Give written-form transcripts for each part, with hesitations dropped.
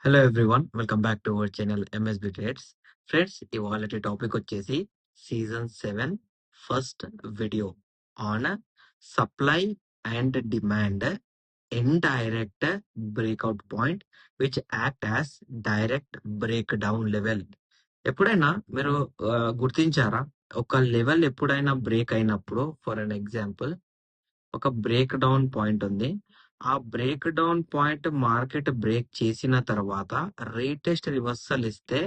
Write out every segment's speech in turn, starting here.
Hello everyone, welcome back to our channel MSB trades. Friends, ఇవాళ topic వచ్చేసి season 7 first video on supply and demand indirect breakout point which act as direct break down level. ఎప్పుడైనా మీరు గుర్తించారా? ఒక level ఎప్పుడైనా break అయినప్పుడు, for an example, ఒక break down point ఉంది. ఆ break down point market break చేసిన తర్వాత రేటెస్ట్ రివర్సల్ ఇస్తే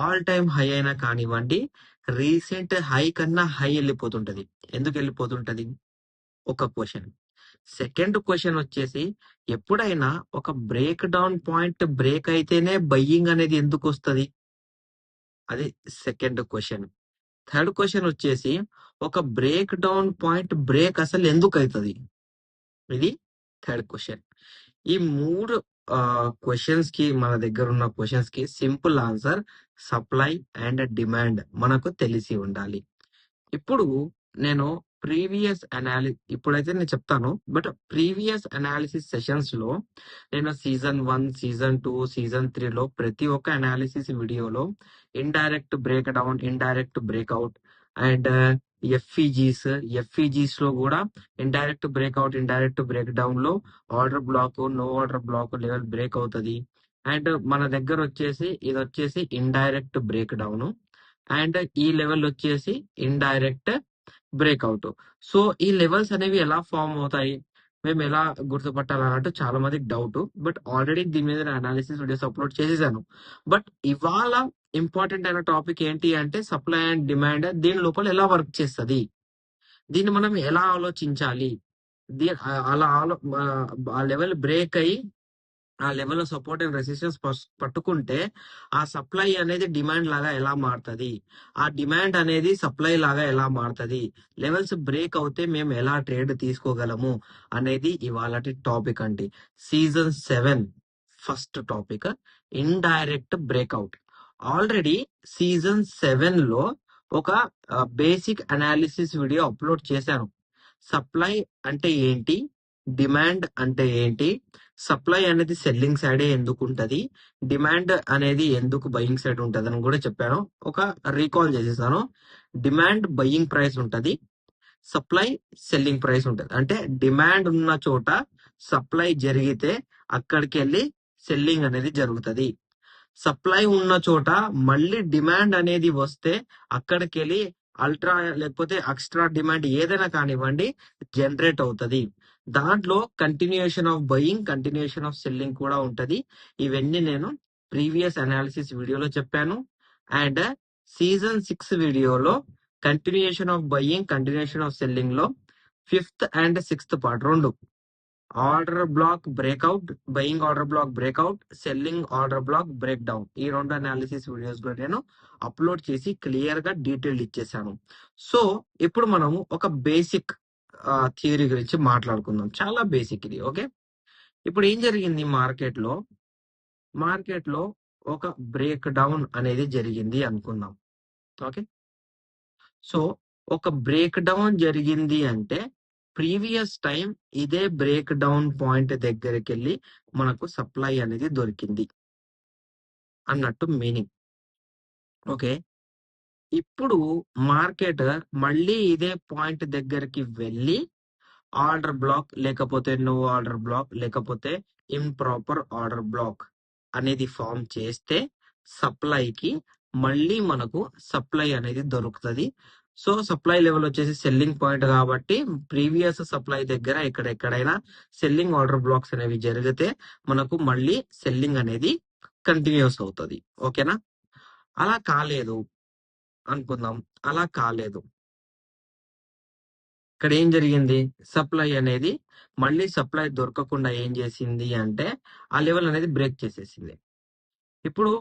ఆల్ టైమ్ హై అయినా కానివ్వండి, రీసెంట్ హై కన్నా హై వెళ్ళిపోతుంటది. ఎందుకు వెళ్ళిపోతుంటది? ఒక క్వశ్చన్. సెకండ్ క్వశ్చన్ వచ్చేసి, ఎప్పుడైనా ఒక బ్రేక్ డౌన్ పాయింట్ బ్రేక్ అయితేనే బయ్యింగ్ అనేది ఎందుకు వస్తుంది? అది సెకండ్ క్వశ్చన్. థర్డ్ క్వశ్చన్ వచ్చేసి, ఒక బ్రేక్ డౌన్ పాయింట్ బ్రేక్ అసలు ఎందుకు అవుతుంది? ఇది థర్డ్ క్వశ్చన్. ఈ మూడు క్వశ్చన్స్ కి, మన దగ్గర ఉన్న క్వశ్చన్స్ కి simple answer supply and demand మనకు తెలిసి ఉండాలి. ఇప్పుడు నేను ఇప్పుడైతే నేను చెప్తాను, బట్ ప్రీవియస్ అనాలిసిస్ సెషన్స్ లో నేను సీజన్ 1, సీజన్ 2, సీజన్ 3 లో ప్రతి ఒక్క అనాలిసిస్ వీడియోలో indirect break down, indirect breakout and FEGs లో కూడా indirect breakout, indirect break down లో order block, no order block level break అవుతుంది. అండ్ మన దగ్గర వచ్చేసి ఇది వచ్చేసి ఇండైరెక్ట్ బ్రేక్ డౌన్ అండ్ ఈ లెవెల్ వచ్చేసి ఇండైరెక్ట్ బ్రేక్అవుట్. సో ఈ లెవెల్స్ అనేవి ఎలా ఫామ్ అవుతాయి, మేము ఎలా గుర్తుపట్టాలన్నట్టు చాలా మందికి డౌట్. బట్ ఆల్రెడీ దీని మీద అనాలిసిస్ వీడియోస్ అప్లోడ్ చేసేసాను. బట్ ఇవాళ ఇంపార్టెంట్ అయిన టాపిక్ ఏంటి అంటే సప్లై అండ్ డిమాండ్ దీని లోపల ఎలా వర్క్ చేస్తుంది, దీన్ని మనం ఎలా ఆలోచించాలి, అలా ఆ లెవెల్ బ్రేక్ అయ్యి ఆ లెవెల్ సపోర్ట్ అండ్ రెసిస్టెన్స్ పట్టుకుంటే ఆ సప్లై అనేది డిమాండ్ లాగా ఎలా మారుతుంది, ఆ డిమాండ్ అనేది సప్లై లాగా ఎలా మారుతుంది, లెవెల్స్ బ్రేక్ అవుతే మేము ఎలా ట్రేడ్ తీసుకోగలము అనేది ఇవాళ టాపిక్ అండి. Season 7 first topic indirect breakout. Already season 7 లో ఒక బేసిక్ అనాలిసిస్ వీడియో అప్లోడ్ చేశాను. సప్లై అంటే ఏంటి, డిమాండ్ అంటే ఏంటి, సప్లై అనేది సెల్లింగ్ సైడే ఎందుకు ఉంటది, డిమాండ్ అనేది ఎందుకు బయింగ్ సైడ్ ఉంటది అని కూడా చెప్పాను. ఒక రీకాల్ చేసేసాను. డిమాండ్ బయింగ్ ప్రైస్ ఉంటది, సప్లై సెల్లింగ్ ప్రైస్ ఉంటది. అంటే డిమాండ్ ఉన్న చోట సప్లై జరిగితే అక్కడికి వెళ్ళి సెల్లింగ్ అనేది జరుగుతుంది. సప్లై ఉన్న చోట మళ్ళీ డిమాండ్ అనేది వస్తే అక్కడికి వెళ్ళి అల్ట్రా లేకపోతే ఎక్స్ట్రా డిమాండ్ ఏదైనా కానివ్వండి జనరేట్ అవుతుంది. దాంట్లో continuation of buying, continuation of selling కూడా ఉంటది. ఇవన్నీ నేను ప్రీవియస్ అనాలిసిస్ వీడియోలో చెప్పాను. అండ్ సీజన్ 6 వీడియోలో continuation of buying, continuation of selling లో 5th అండ్ 6th పార్ట్ రెండు, order black breakout, buying order black breakout, selling order black break down, ఈ రెండు అనాలిసిస్ వీడియోస్ కూడా నేను అప్లోడ్ చేసి క్లియర్ గా డీటెయిల్ ఇచ్చేసాను. సో ఇప్పుడు మనము ఒక బేసిక్ థియరీ గురించి మాట్లాడుకుందాం. చాలా బేసిక్ ఇది. ఓకే, ఇప్పుడు ఏం జరిగింది మార్కెట్ లో ఒక బ్రేక్ డౌన్ అనేది జరిగింది అనుకుందాం. ఓకే, సో ఒక బ్రేక్ డౌన్ జరిగింది అంటే ప్రీవియస్ టైం ఇదే బ్రేక్ డౌన్ పాయింట్ దగ్గరికి వెళ్ళి మనకు సప్లై అనేది దొరికింది అన్నట్టు మీనింగ్. ఓకే, ఇప్పుడు మార్కెట్ మళ్ళీ ఇదే పాయింట్ దగ్గరికి వెళ్ళి ఆర్డర్ బ్లాక్ లేకపోతే నో ఆర్డర్ బ్లాక్ లేకపోతే ఇంప్రాపర్ ఆర్డర్ బ్లాక్ అనేది ఫామ్ చేస్తే సప్లైకి మళ్ళీ మనకు సప్లై అనేది దొరుకుతుంది. సో సప్లై లెవెల్ వచ్చేసి సెల్లింగ్ పాయింట్ కాబట్టి ప్రీవియస్ సప్లై దగ్గర ఎక్కడైనా సెల్లింగ్ ఆర్డర్ బ్లాక్స్ అనేవి జరిగితే మనకు మళ్ళీ సెల్లింగ్ అనేది కంటిన్యూస్ అవుతుంది. ఓకేనా? అలా కాలేదు అనుకుందాం, అలా కాలేదు. ఇక్కడ ఏం జరిగింది, సప్లై అనేది మళ్ళీ సప్లై దొరకకుండా ఏం చేసింది అంటే ఆ లెవెల్ అనేది బ్రేక్ చేసేసింది. ఇప్పుడు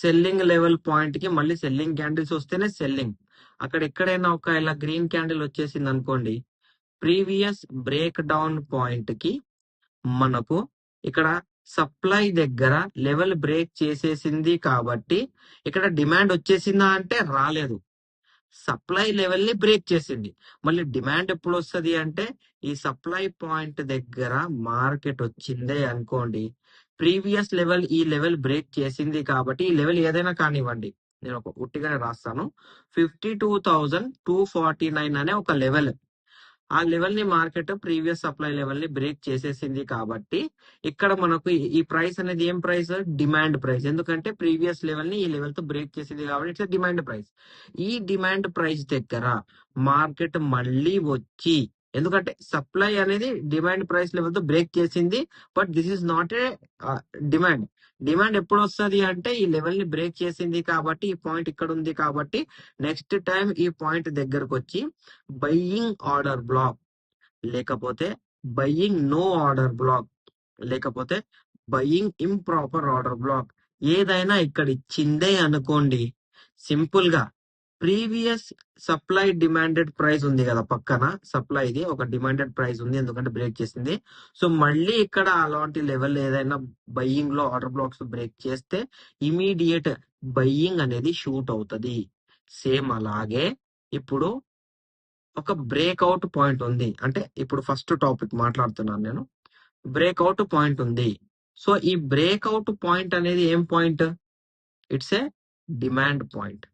సెల్లింగ్ లెవెల్ పాయింట్ కి మళ్ళీ సెల్లింగ్ క్యాండిల్స్ వస్తేనే సెల్లింగ్. అక్కడ ఎక్కడైనా ఒక ఇలా గ్రీన్ క్యాండిల్ వచ్చేసింది అనుకోండి, ప్రీవియస్ బ్రేక్ డౌన్ పాయింట్ కి మనకు ఇక్కడ సప్లై దగ్గర లెవెల్ బ్రేక్ చేసేసింది కాబట్టి ఇక్కడ డిమాండ్ వచ్చేసిందా అంటే రాలేదు, సప్లై లెవెల్ ని బ్రేక్ చేసింది. మళ్ళీ డిమాండ్ ఎప్పుడు వస్తుంది అంటే ఈ సప్లై పాయింట్ దగ్గర మార్కెట్ వచ్చిందే అనుకోండి, ప్రీవియస్ లెవెల్ ఈ లెవెల్ బ్రేక్ చేసింది కాబట్టి ఈ లెవెల్ ఏదైనా కానివ్వండి, నేను ఒక ఉట్టిగానే రాస్తాను. 52,249 అనే ఒక లెవెల్. ఆ లెవెల్ ని మార్కెట్ ప్రీవియస్ సప్లై లెవెల్ ని బ్రేక్ చేసేసింది కాబట్టి ఇక్కడ మనకు ఈ ప్రైస్ అనేది ఏం ప్రైస్? Demand price. ఎందుకంటే ప్రీవియస్ లెవెల్ ని ఈ లెవెల్ తో బ్రేక్ చేసింది కాబట్టి ఇట్స్ డిమాండ్ ప్రైస్. ఈ డిమాండ్ ప్రైస్ దగ్గర మార్కెట్ మళ్ళీ వచ్చి, ఎందుకంటే సప్లై అనేది డిమాండ్ ప్రైస్ లెవెల్ తో బ్రేక్ చేసింది, but this is not a demand. Demand ఎప్పుడు వస్తుంది అంటే ఈ లెవెల్ ని బ్రేక్ చేసింది కాబట్టి, ఈ పాయింట్ ఇక్కడ ఉంది కాబట్టి నెక్స్ట్ టైం ఈ పాయింట్ దగ్గరకు వచ్చి బయ్యింగ్ ఆర్డర్ బ్లాక్, లేకపోతే బయ్యింగ్ నో ఆర్డర్ బ్లాక్, లేకపోతే బయ్యింగ్ ఇంప్రాపర్ ఆర్డర్ బ్లాక్ ఏదైనా ఇక్కడ ఇచ్చిందే అనుకోండి, సింపుల్ గా ప్రీవియస్ సప్లై డిమాండెడ్ ప్రైస్ ఉంది కదా పక్కన, సప్లైది ఒక డిమాండెడ్ ప్రైస్ ఉంది ఎందుకంటే బ్రేక్ చేసింది. సో మళ్ళీ ఇక్కడ అలాంటి లెవెల్ ఏదైనా బయ్యింగ్ లో ఆర్డర్ బ్లాక్స్ బ్రేక్ చేస్తే ఇమీడియట్ బయ్యింగ్ అనేది షూట్ అవుతుంది. సేమ్ అలాగే ఇప్పుడు ఒక బ్రేక్అవుట్ పాయింట్ ఉంది, అంటే ఇప్పుడు ఫస్ట్ టాపిక్ మాట్లాడుతున్నాను నేను. బ్రేక్అవుట్ పాయింట్ ఉంది. సో ఈ బ్రేక్అవుట్ పాయింట్ అనేది ఏం point? It's a demand point.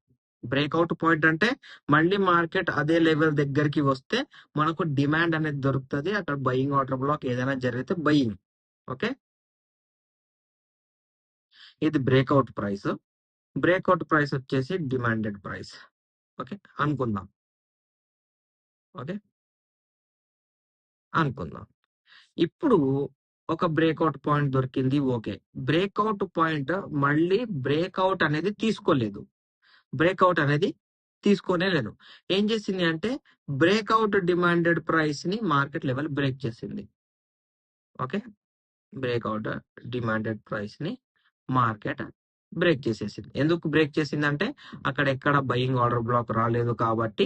Breakout point అంటే మళ్ళీ మార్కెట్ అదే లెవెల్ దగ్గరికి వస్తే మనకు డిమాండ్ అనేది దొరుకుతుంది, అక్కడ బయింగ్ ఆర్డర్ బ్లాక్ ఏదైనా జరిగితే బయింగ్. ఓకే, ఇది బ్రేక్అవుట్ ప్రైస్. బ్రేక్అవుట్ ప్రైస్ వచ్చేసి డిమాండెడ్ ప్రైస్. ఓకే అనుకుందాం. ఓకే అనుకుందాం. ఇప్పుడు ఒక బ్రేక్అవుట్ పాయింట్ దొరికింది. ఓకే, బ్రేక్అవుట్ పాయింట్ మళ్ళీ బ్రేక్అవుట్ అనేది తీసుకోలేదు, బ్రేక్అవుట్ అనేది తీసుకోనే లేదు. ఏం చేసింది అంటే బ్రేక్అవుట్ డిమాండెడ్ ప్రైస్ ని మార్కెట్ లెవెల్ బ్రేక్ చేసింది. ఓకే, బ్రేక్అవుట్ డిమాండెడ్ ప్రైస్ ని మార్కెట్ బ్రేక్ చేసేసింది. ఎందుకు బ్రేక్ చేసింది అంటే అక్కడ ఎక్కడ బయింగ్ ఆర్డర్ బ్లాక్ రాలేదు కాబట్టి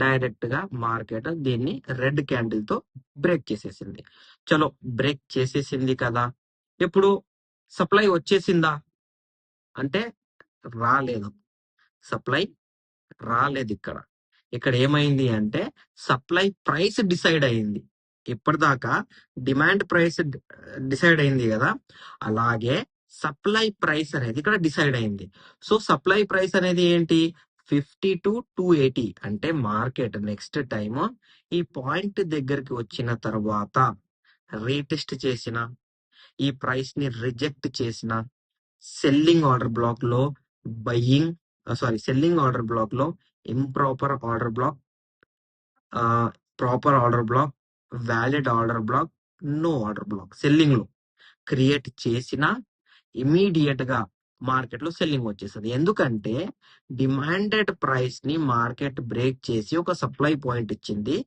డైరెక్ట్ గా మార్కెట్ దీన్ని రెడ్ క్యాండిల్ తో బ్రేక్ చేసేసింది. చలో బ్రేక్ చేసేసింది కదా, ఇప్పుడు సప్లై వచ్చేసిందా అంటే రాలేదు, సప్లై రాలేదు. ఇక్కడ ఏమైంది అంటే సప్లై ప్రైస్ డిసైడ్ అయింది. ఇప్పటిదాకా డిమాండ్ ప్రైస్ డిసైడ్ అయింది కదా, అలాగే సప్లై ప్రైస్ అనేది ఇక్కడ డిసైడ్ అయింది. సో సప్లై ప్రైస్ అనేది ఏంటి? 52,280. అంటే మార్కెట్ నెక్స్ట్ టైం ఈ పాయింట్ దగ్గరికి వచ్చిన తర్వాత రీటెస్ట్ చేసిన, ఈ ప్రైస్ ని రిజెక్ట్ చేసిన, సెల్లింగ్ ఆర్డర్ బ్లాక్ లో బయ్యింగ్ సెల్లింగ్ ఆర్డర్ బ్లాక్ లో improper order block, proper order block, valid order block, no order block selling లో క్రియేట్ చేసిన ఇమీడియట్ గా మార్కెట్ లో సెల్లింగ్ వచ్చేస్తుంది. ఎందుకంటే డిమాండెడ్ ప్రైస్ ని మార్కెట్ బ్రేక్ చేసి ఒక సప్లై పాయింట్ ఇచ్చింది.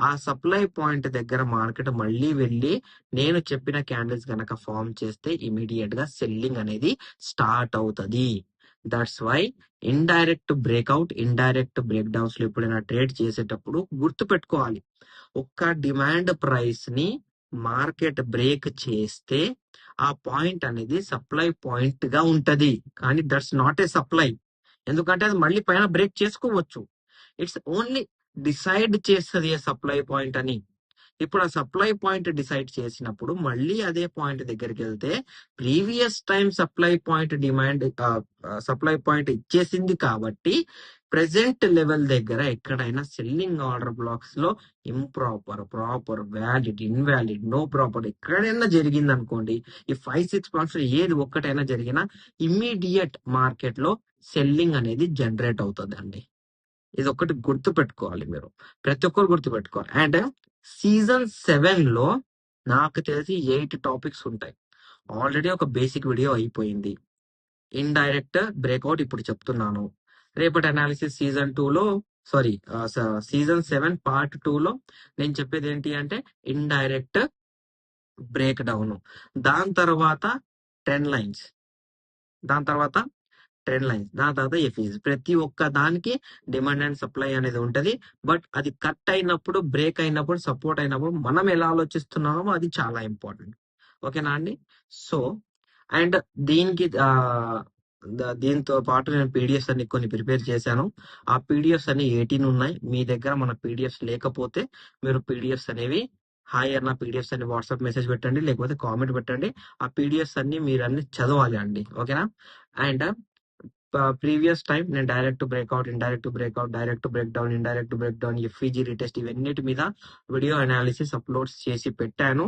ఆ సప్లై పాయింట్ దగ్గర మార్కెట్ మళ్ళీ వెళ్ళి నేను చెప్పిన క్యాండిల్స్ గనక ఫామ్ చేస్తే ఇమీడియట్ గా సెల్లింగ్ అనేది స్టార్ట్ అవుతుంది. That's why indirect breakout, indirect breakdowns లో ఎప్పుడైనా ట్రేడ్ చేసేటప్పుడు గుర్తు పెట్టుకోవాలి, ఒక్క డిమాండ్ ప్రైస్ ని మార్కెట్ బ్రేక్ చేస్తే ఆ పాయింట్ అనేది సప్లై పాయింట్ గా ఉంటది, కానీ దట్స్ నాట్ ఏ సప్లై. ఎందుకంటే అది మళ్ళీ పైన బ్రేక్ చేసుకోవచ్చు. ఇట్స్ ఓన్లీ డిసైడ్ చేస్తుంది ఏ సప్లై పాయింట్ అని. ఇప్పుడు ఆ సప్లై పాయింట్ డిసైడ్ చేసినప్పుడు మళ్ళీ అదే పాయింట్ దగ్గరికి వెళ్తే previous time supply point demand supply point ఇచ్చేసింది కాబట్టి ప్రెసెంట్ లెవెల్ దగ్గర ఎక్కడైనా సెల్లింగ్ ఆర్డర్ బ్లాక్స్ లో improper, proper, valid, invalid, no proper ఎక్కడైనా జరిగింది అనుకోండి, ఈ 5-6 పాయింట్స్ ఏది ఒక్కటైనా జరిగినా ఇమ్మీడియట్ మార్కెట్ లో సెల్లింగ్ అనేది జనరేట్ అవుతుంది అండి. ఇది ఒకటి గుర్తు పెట్టుకోవాలి, మీరు ప్రతి ఒక్కరు గుర్తు పెట్టుకోవాలి. అండ్ సీజన్ 7 లో నాకు తెలిసి 8 టాపిక్స్ ఉంటాయి. ఆల్రెడీ ఒక బేసిక్ వీడియో అయిపోయింది. ఇండైరెక్ట్ బ్రేక్అవుట్ ఇప్పుడు చెప్తున్నాను. రేపటి అనాలిసిస్ సీజన్ 2 లో సీజన్ 7 పార్ట్ 2 లో నేను చెప్పేది ఏంటి అంటే ఇండైరెక్ట్ బ్రేక్ డౌన్, దాని తర్వాత ట్రెండ్ లైన్స్, దాని తర్వాత ఎఫీస్. ప్రతి ఒక్క దానికి డిమాండ్ అండ్ సప్లై అనేది ఉంటది. బట్ అది కట్ అయినప్పుడు, బ్రేక్ అయినప్పుడు, సపోర్ట్ అయినప్పుడు మనం ఎలా ఆలోచిస్తున్నామో అది చాలా ఇంపార్టెంట్. ఓకేనా అండి? సో అండ్ దీనికి దీంతో పాటు నేను పీడిఎఫ్స్ అన్ని కొన్ని ప్రిపేర్ చేశాను. ఆ పీడిఎఫ్స్ అన్ని 18 ఉన్నాయి. మీ దగ్గర మన పీడిఎఫ్స్ లేకపోతే మీరు పీడిఎఫ్స్ అనేవి హాయ్ అన్న పీడిఎఫ్స్ అన్ని వాట్సాప్ మెసేజ్ పెట్టండి, లేకపోతే కామెంట్ పెట్టండి. ఆ పీడిఎఫ్స్ అన్ని మీరు అన్ని చదవాలి అండి, ఓకేనా? అండ్ ప్రీవియస్ టైం నేను direct breakout, indirect breakout, direct break down, indirect break down, FEG retest ఇవన్నిటి మీద వీడియో అనాలిసిస్ అప్లోడ్స్ చేసి పెట్టాను.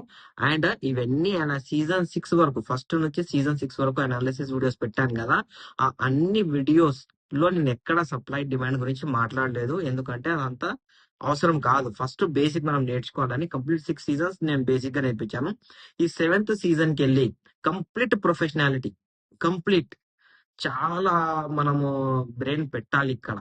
అండ్ ఇవన్నీ సీజన్ 6 వరకు, ఫస్ట్ నుంచి సీజన్ 6 వరకు అనాలిసిస్ వీడియోస్ పెట్టాను కదా. ఆ అన్ని వీడియోస్ లో నేను ఎక్కడ సప్లై డిమాండ్ గురించి మాట్లాడలేదు, ఎందుకంటే అదంతా అవసరం కాదు. ఫస్ట్ బేసిక్ మనం నేర్చుకోవాలని కంప్లీట్ 6 సీజన్స్ నేను బేసిక్ గా నేర్పించాను. ఈ 7th సీజన్ కి వెళ్ళి కంప్లీట్ ప్రొఫెషనాలిటీ, కంప్లీట్ చాలా మనము బ్రెయిన్ పెట్టాలి ఇక్కడ,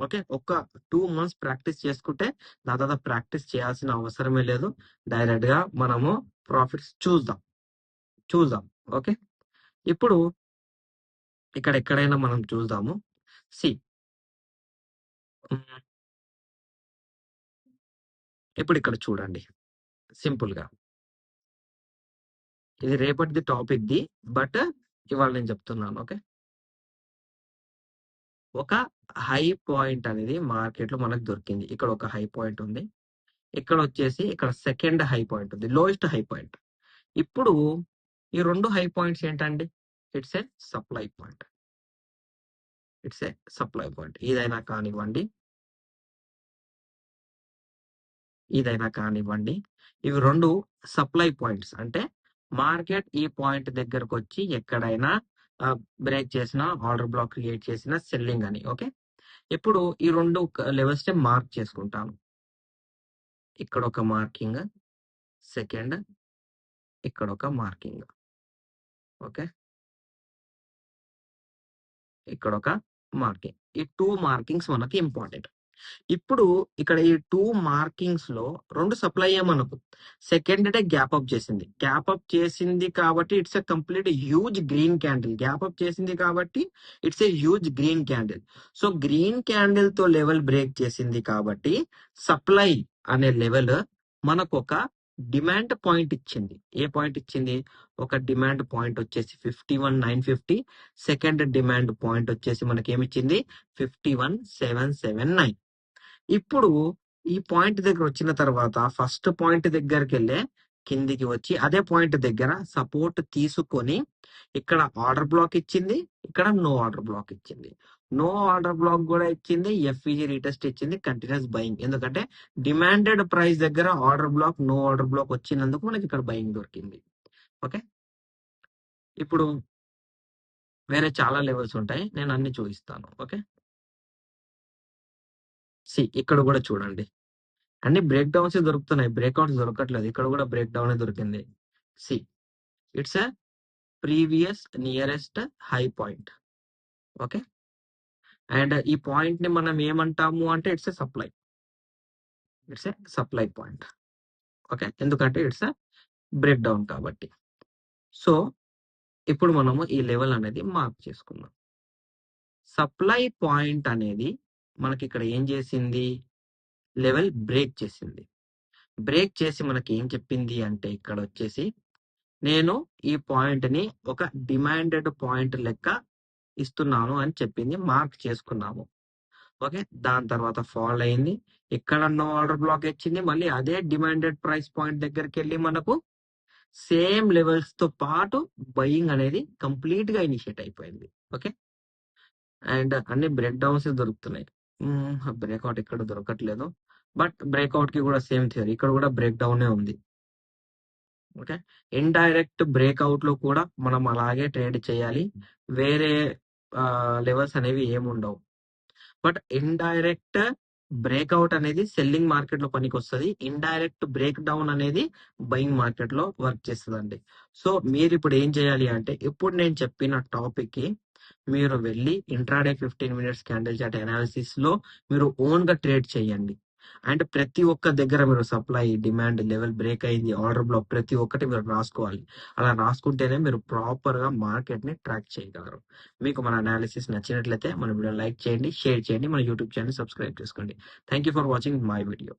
ఓకే? ఒక 2 months ప్రాక్టీస్ చేసుకుంటే దాని తర్వాత ప్రాక్టీస్ చేయాల్సిన అవసరమే లేదు. డైరెక్ట్ గా మనము ప్రాఫిట్స్ చూద్దాం, ఓకే? ఇప్పుడు ఇక్కడ ఎక్కడైనా మనం చూద్దాము. సి ఇప్పుడు ఇక్కడ చూడండి, సింపుల్ గా ఇది రేపటిది టాపిక్ ది, బట్ ఇవాళ నేను చెప్తున్నాను, ఓకే? ఒక హై పాయింట్ అనేది మార్కెట్ లో మనకు దొరికింది. ఇక్కడ ఒక హై పాయింట్ ఉంది, ఇక్కడ వచ్చేసి ఇక్కడ సెకండ్ హై పాయింట్ ఉంది, లోయెస్ట్ హై పాయింట్. ఇప్పుడు ఈ రెండు హై పాయింట్స్ ఏంటండి? It's a supply point, it's a supply point. ఇదైనా కానివ్వండి, ఇవి రెండు సప్లై పాయింట్స్. అంటే మార్కెట్ ఈ పాయింట్ దగ్గరకు వచ్చి ఎక్కడైనా బ్రేక్ చేసిన, ఆర్డర్ బ్లాక్ క్రియేట్ చేసిన, సెల్లింగ్ అని, ఓకే? ఇప్పుడు ఈ రెండు లెవెల్స్ మార్క్ చేసుకుంటాను. ఇక్కడ ఒక మార్కింగ్, సెకండ్ ఇక్కడ ఒక మార్కింగ్, ఓకే? ఇక్కడ ఒక మార్కింగ్. ఈ 2 మార్కింగ్స్ మనకి ఇంపార్టెంట్. ఇప్పుడు ఇక్కడ ఈ 2 మార్కింగ్స్ లో రెండు సప్లై మనకు సెకండ్ డే గ్యాప్ అప్ చేసింది కాబట్టి it's a complete huge green candle. Gap up చేసింది కాబట్టి it's a huge green candle. So green candle తో లెవెల్ బ్రేక్ చేసింది కాబట్టి సప్లై అనే లెవెల్ మనకు ఒక డిమాండ్ పాయింట్ ఇచ్చింది. ఏ పాయింట్ ఇచ్చింది? ఒక డిమాండ్ పాయింట్ వచ్చేసి 51,950, సెకండ్ డిమాండ్ పాయింట్ వచ్చేసి మనకి ఏమిచ్చింది? 51,779. ఇప్పుడు ఈ పాయింట్ దగ్గర వచ్చిన తర్వాత ఫస్ట్ పాయింట్ దగ్గరికి వెళ్ళే కిందికి వచ్చి అదే పాయింట్ దగ్గర సపోర్ట్ తీసుకొని ఇక్కడ ఆర్డర్ బ్లాక్ ఇచ్చింది, ఇక్కడ నో ఆర్డర్ బ్లాక్ ఇచ్చింది, నో ఆర్డర్ బ్లాక్ కూడా ఇచ్చింది, ఎఫ్ఈజీ రీటెస్ట్ ఇచ్చింది, కంటిన్యూస్ బయింగ్. ఎందుకంటే డిమాండెడ్ ప్రైస్ దగ్గర order block, no order block వచ్చినందుకు మనకి ఇక్కడ బయింగ్ దొరికింది, ఓకే? ఇప్పుడు వేరే చాలా లెవెల్స్ ఉంటాయి, నేను అన్ని చూపిస్తాను, ఓకే? ఇక్కడ కూడా చూడండి, అన్ని బ్రేక్ డౌన్స్ దొరుకుతున్నాయి, బ్రేక్అవుట్స్ దొరకట్లేదు. ఇక్కడ కూడా బ్రేక్ డౌన్ దొరికింది. It's a previous nearest high point, okay? And ఈ పాయింట్ ని మనం ఏమంటాము అంటే it's a supply point, okay? ఎందుకంటే ఇట్స్ ఎ బ్రేక్ డౌన్ కాబట్టి. సో ఇప్పుడు మనము ఈ లెవెల్ అనేది మార్క్ చేసుకున్నాం. సప్లై పాయింట్ అనేది మనకి ఇక్కడ ఏం చేసింది? లెవెల్ బ్రేక్ చేసింది. బ్రేక్ చేసి మనకి ఏం చెప్పింది అంటే ఇక్కడ వచ్చేసి నేను ఈ పాయింట్ ని ఒక డిమాండెడ్ పాయింట్ లెక్క ఇస్తున్నాను అని చెప్పింది, మార్క్ చేసుకున్నాము, ఓకే? దాని తర్వాత ఫాల్ అయింది, ఇక్కడ నో ఆర్డర్ బ్లాక్ ఇచ్చింది, మళ్ళీ అదే డిమాండెడ్ ప్రైస్ పాయింట్ దగ్గరికి వెళ్ళి మనకు సేమ్ లెవెల్స్ తో పాటు బయింగ్ అనేది కంప్లీట్ గా ఇనిషియేట్ అయిపోయింది, ఓకే? అండ్ అన్ని బ్రేక్ డౌన్స్ దొరుకుతున్నాయి. బ్రేక్అవుట్ ఇక్కడ దొరకట్లేదు, బట్ బ్రేక్అవుట్ కి కూడా సేమ్ థియరీ, ఇక్కడ కూడా బ్రేక్ డౌన్ ఉంది, ఓకే? ఇండైరెక్ట్ బ్రేక్అవుట్ లో కూడా మనం అలాగే ట్రేడ్ చేయాలి, వేరే లెవెల్స్ అనేవి ఏముండవు. బట్ ఇండైరెక్ట్ బ్రేక్అవుట్ అనేది సెల్లింగ్ మార్కెట్ లో పనికి వస్తుంది, ఇండైరెక్ట్ బ్రేక్ డౌన్ అనేది బయింగ్ మార్కెట్ లో వర్క్ చేస్తుందండి. సో మీరు ఇప్పుడు ఏం చేయాలి అంటే ఇప్పుడు నేను చెప్పిన టాపిక్ కి మీరు వెళ్ళి intraday 15 minutes candle chart analysis లో మీరు ఓన్ గా ట్రేడ్ చేయండి. అండ్ ప్రతి ఒక్క దగ్గర మీరు సప్లై, డిమాండ్, లెవెల్ బ్రేక్ అయింది, ఆర్డర్ బ్లాక్, ప్రతి ఒక్కటి మీరు రాసుకోవాలి. అలా రాసుకుంటేనే మీరు ప్రాపర్ గా మార్కెట్ ని ట్రాక్ చేయగలరు. మీకు మన అనాలిసిస్ నచ్చినట్లయితే మన వీడియో లైక్ చేయండి, షేర్ చేయండి, మన యూట్యూబ్ ఛానల్ సబ్స్క్రైబ్ చేసుకోండి. Thank you for watching my video.